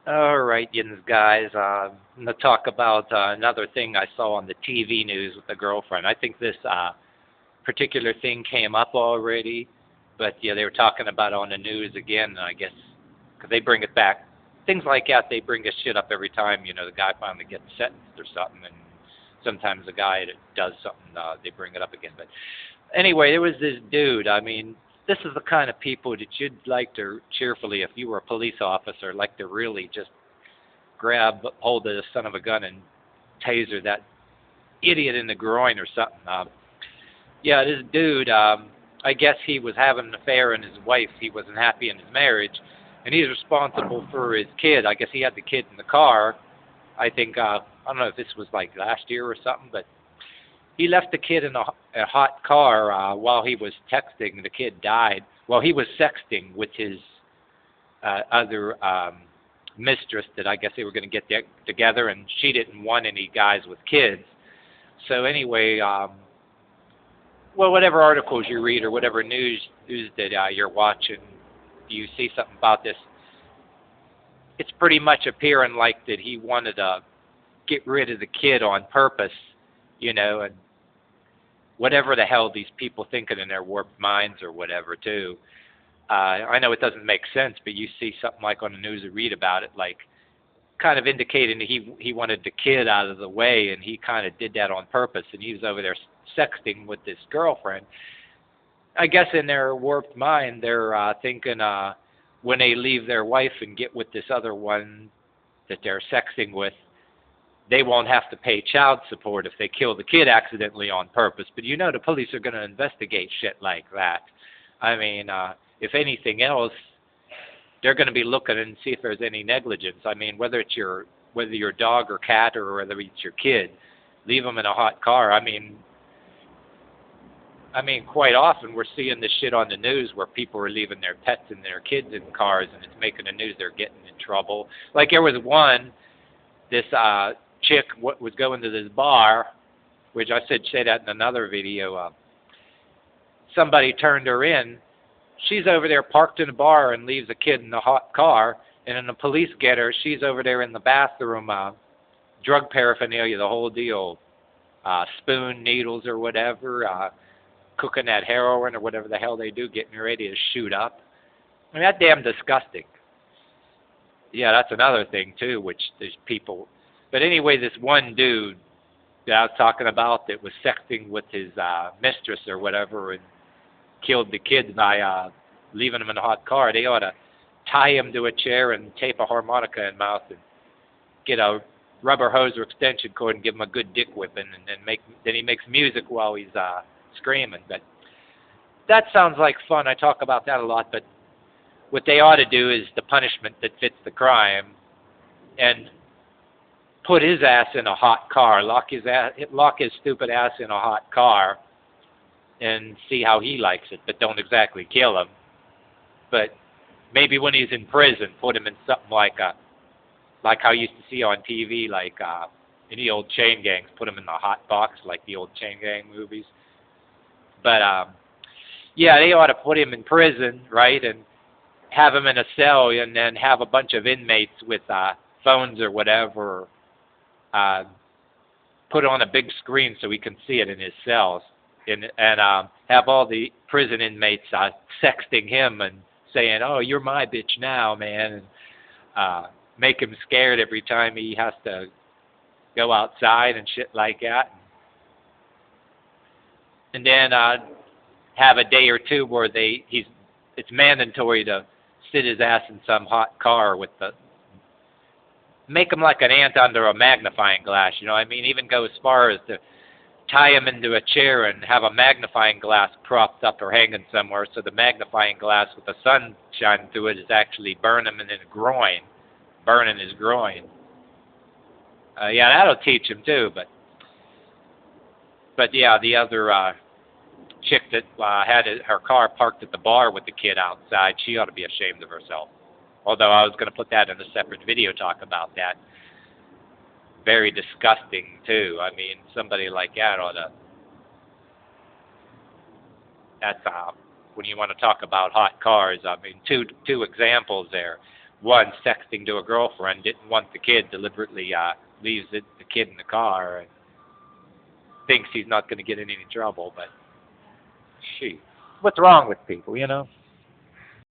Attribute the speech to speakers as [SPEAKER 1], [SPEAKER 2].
[SPEAKER 1] All right, yins guys. I'm going to talk about another thing I saw on the TV news with a girlfriend. I think this particular thing came up already, but yeah, they were talking about it on the news again. I guess because they bring it back. Things like that, they bring this shit up every time. The guy finally gets sentenced or something, and sometimes the guy that does something, they bring it up again. But anyway, there was this dude. I mean, this is the kind of people that you'd like to cheerfully, if you were a police officer, like to really just grab hold of the son of a gun and taser that idiot in the groin or something. Yeah, this dude, I guess he was having an affair and his wife, he wasn't happy in his marriage, and he's responsible for his kid. I guess he had the kid in the car. I think, I don't know if this was like last year or something, but he left the kid in a hot car while he was texting. The kid died. Well, he was sexting with his other mistress that I guess they were going to get together, and she didn't want any guys with kids. So anyway, well, whatever articles you read or whatever news that you're watching, you see something about this. It's pretty much appearing like that he wanted to get rid of the kid on purpose, and whatever the hell these people thinking in their warped minds or whatever too. I know it doesn't make sense, but you see something like on the news or read about it, like kind of indicating that he wanted the kid out of the way, and he kind of did that on purpose, and he was over there sexting with this girlfriend. I guess in their warped mind, they're thinking when they leave their wife and get with this other one that they're sexting with, they won't have to pay child support if they kill the kid accidentally on purpose. But the police are going to investigate shit like that. I mean, if anything else, they're going to be looking and see if there's any negligence. I mean, whether your dog or cat or whether it's your kid, leave them in a hot car. I mean, quite often we're seeing this shit on the news where people are leaving their pets and their kids in cars, and it's making the news they're getting in trouble. Like there was this chick was going to this bar, which I say that in another video. Somebody turned her in. She's over there parked in a bar and leaves a kid in the hot car, and then the police get her. She's over there in the bathroom, drug paraphernalia, the whole deal, spoon, needles, or whatever, cooking that heroin or whatever the hell they do, getting ready to shoot up. I mean, that's damn disgusting. Yeah, that's another thing too, which there's people. But anyway, this one dude that I was talking about that was sexting with his mistress or whatever and killed the kid by leaving him in a hot car. They ought to tie him to a chair and tape a harmonica in mouth and get a rubber hose or extension cord and give him a good dick whipping, and then he makes music while he's screaming. But that sounds like fun. I talk about that a lot. But what they ought to do is the punishment that fits the crime, and put his ass in a hot car, lock his stupid ass in a hot car, and see how he likes it. But don't exactly kill him. But maybe when he's in prison, put him in something like how you used to see on TV, like in the old chain gangs, put him in the hot box, like the old chain gang movies. But yeah, they ought to put him in prison, right, and have him in a cell, and then have a bunch of inmates with phones or whatever, put on a big screen so he can see it in his cells, and have all the prison inmates sexting him and saying, "Oh, you're my bitch now, man," and make him scared every time he has to go outside and shit like that. And then have a day or two where it's mandatory to sit his ass in some hot car with make him like an ant under a magnifying glass, I mean, even go as far as to tie him into a chair and have a magnifying glass propped up or hanging somewhere, so the magnifying glass with the sun shining through it is actually burning him in his groin. Yeah, that'll teach him too. But yeah, the other chick that had her car parked at the bar with the kid outside, she ought to be ashamed of herself. Although I was going to put that in a separate video talk about that. Very disgusting too. I mean, somebody like that ought to. That's when you want to talk about hot cars. I mean, two examples there. one sexting to a girlfriend, didn't want the kid, deliberately leaves the kid in the car and thinks he's not going to get in any trouble. But, gee, what's wrong with people, you know?